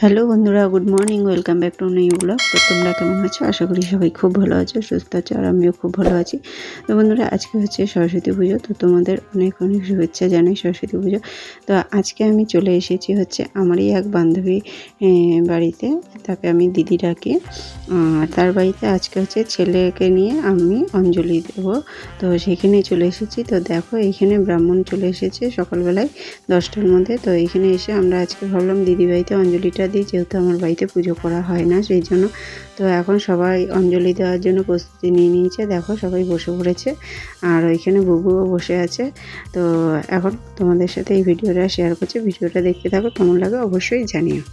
Hello বন্ধুরা, good morning. Welcome back to new blog. তো তোমরা কেমন আছো? আশা করি সবাই খুব ভালো আছো, সুস্থ আছো, আর আমিও খুব ভালো আছি। তো বন্ধুরা, আজকে হচ্ছে সরস্বতী পুজো। তো তোমাদের অনেক অনেক শুভেচ্ছা জানাই সরস্বতী পুজো। তো আজকে আমি চলে এসেছি হচ্ছে আমারই এক বান্ধবী বাড়িতে। তাকে আমি দিদি ডাকি। তার বাড়িতে আজকে হচ্ছে ছেলেকে নিয়ে আমি অঞ্জলি দেবো। তো সেখানে চলে এসেছি। তো দেখো, এইখানে ব্রাহ্মণ চলে এসেছে সকালবেলায় 10টার মধ্যে। তো এইখানে এসে আমরা আজকে ভাবলাম দিদি বাড়িতে অঞ্জলিটা দিই, যেহেতু আমার বাড়িতে পুজো করা হয় না সেই জন্য। তো এখন সবাই অঞ্জলি দেওয়ার জন্য প্রস্তুতি নিয়ে নিয়েছে। দেখো, সবাই বসে পড়েছে, আর ওইখানে বুবুও বসে আছে। তো এখন তোমাদের সাথে এই ভিডিওটা শেয়ার করছি। ভিডিওটা দেখতে থাকো, কেমন লাগে অবশ্যই জানিও।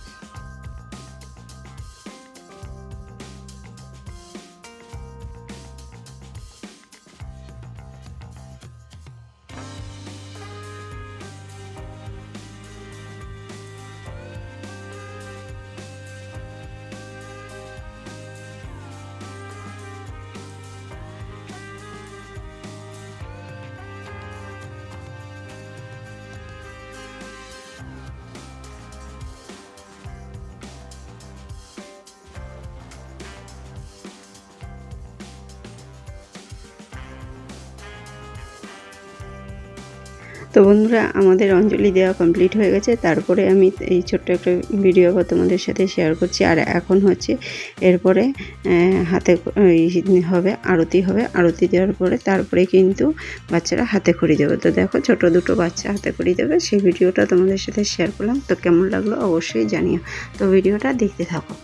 তো বন্ধুরা, আমাদের অঞ্জলি দেওয়া কমপ্লিট হয়ে গেছে। তারপরে আমি এই ছোট্ট একটা ভিডিও তোমাদের সাথে শেয়ার করছি। আর এখন হচ্ছে এরপরে হাতে হবে আরতি হবে। আরতি দেওয়ার পরে তারপরে কিন্তু বাচ্চারা হাতে খড়ি দেবে। তো দেখো, ছোট দুটো বাচ্চা হাতে খড়ি দেবে, সেই ভিডিওটা তোমাদের সাথে শেয়ার করলাম। তো কেমন লাগলো অবশ্যই জানিও। তো ভিডিওটা দেখতে থাকো।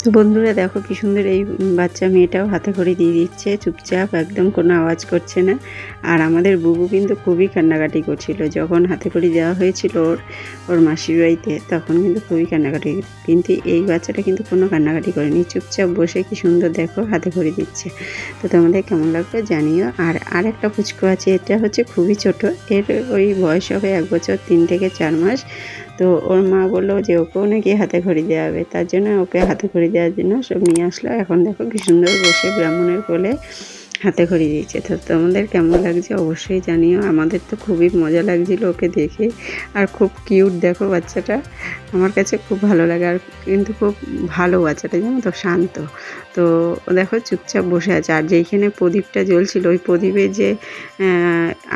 তো বন্ধুরা, দেখো কি সুন্দর এই বাচ্চা মেয়েটাও হাতে খড়ি দিয়ে দিচ্ছে চুপচাপ, একদম কোনো আওয়াজ করছে না। আর আমাদের বুবু কিন্তু খুবই কান্নাকাটি করছিল যখন হাতে খড়ি দেওয়া হয়েছিল ওর মাসির বাড়িতে, তখন কিন্তু খুবই কান্নাকাটি। কিন্তু এই বাচ্চাটা কিন্তু কোনো কান্নাকাটি করেনি, চুপচাপ বসে কি সুন্দর দেখো হাতে খড়ি দিচ্ছে। তো তোমাদের কেমন লাগলো জানিও। আর একটা পুচকু আছে, এটা হচ্ছে খুবই ছোট, এর ওই বয়স হবে 1 বছর 3 থেকে 4 মাস। তো ওর মা বললো যে ওকেও নাকি হাতে খড়ি দেওয়া হবে, তার জন্য ওকে হাতে খড়ি দেওয়ার জন্য সব নিয়ে আসলো। এখন দেখো কি সুন্দর বসে ব্রাহ্মণের কোলে হাতে খড়ি দিয়েছে। তো তোমাদের কেমন লাগছে অবশ্যই জানিও। আমাদের তো খুবই মজা লাগছিলো ওকে দেখে, আর খুব কিউট দেখো বাচ্চাটা, আমার কাছে খুব ভালো লাগে। আর কিন্তু খুব ভালো বাচ্চাটা, জানো তো, শান্ত। তো দেখো চুপচাপ বসে আছে। আর যেইখানে প্রদীপটা জ্বলছিল, ওই প্রদীপে যে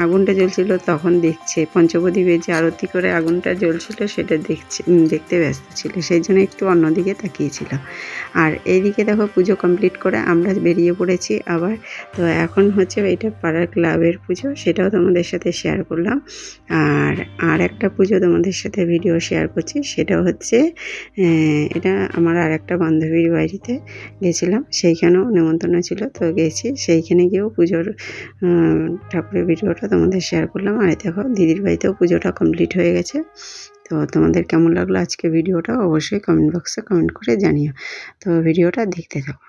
আগুনটা জ্বলছিল তখন দেখছে, পঞ্চপ্রদীপে যে আরতি করে আগুনটা জ্বলছিল সেটা দেখতে ব্যস্ত ছিল, সেই জন্য একটু অন্যদিকে তাকিয়েছিল। আর এইদিকে দেখো পুজো কমপ্লিট করে আমরা বেরিয়ে পড়েছি আবার। তো এখন হচ্ছে এটা পাড়ার ক্লাবের পুজো, সেটাও তোমাদের সাথে শেয়ার করলাম। আর একটা পুজো তোমাদের সাথে ভিডিও শেয়ার করছি, সেটা হচ্ছে এটা আমার আর একটা বান্ধবীর বাড়িতে গেছিলাম, সেইখানেও নেমন্তন্ন ছিল, তো গেছি। সেইখানে গিয়েও পুজোর ঠাকুরের ভিডিওটা তোমাদের শেয়ার করলাম। আর দেখো, দিদির বাড়িতেও পুজোটা কমপ্লিট হয়ে গেছে। তো তোমাদের কেমন লাগলো আজকে ভিডিওটা অবশ্যই কমেন্ট বক্সে কমেন্ট করে জানিও। তো ভিডিওটা দেখতে থাকো।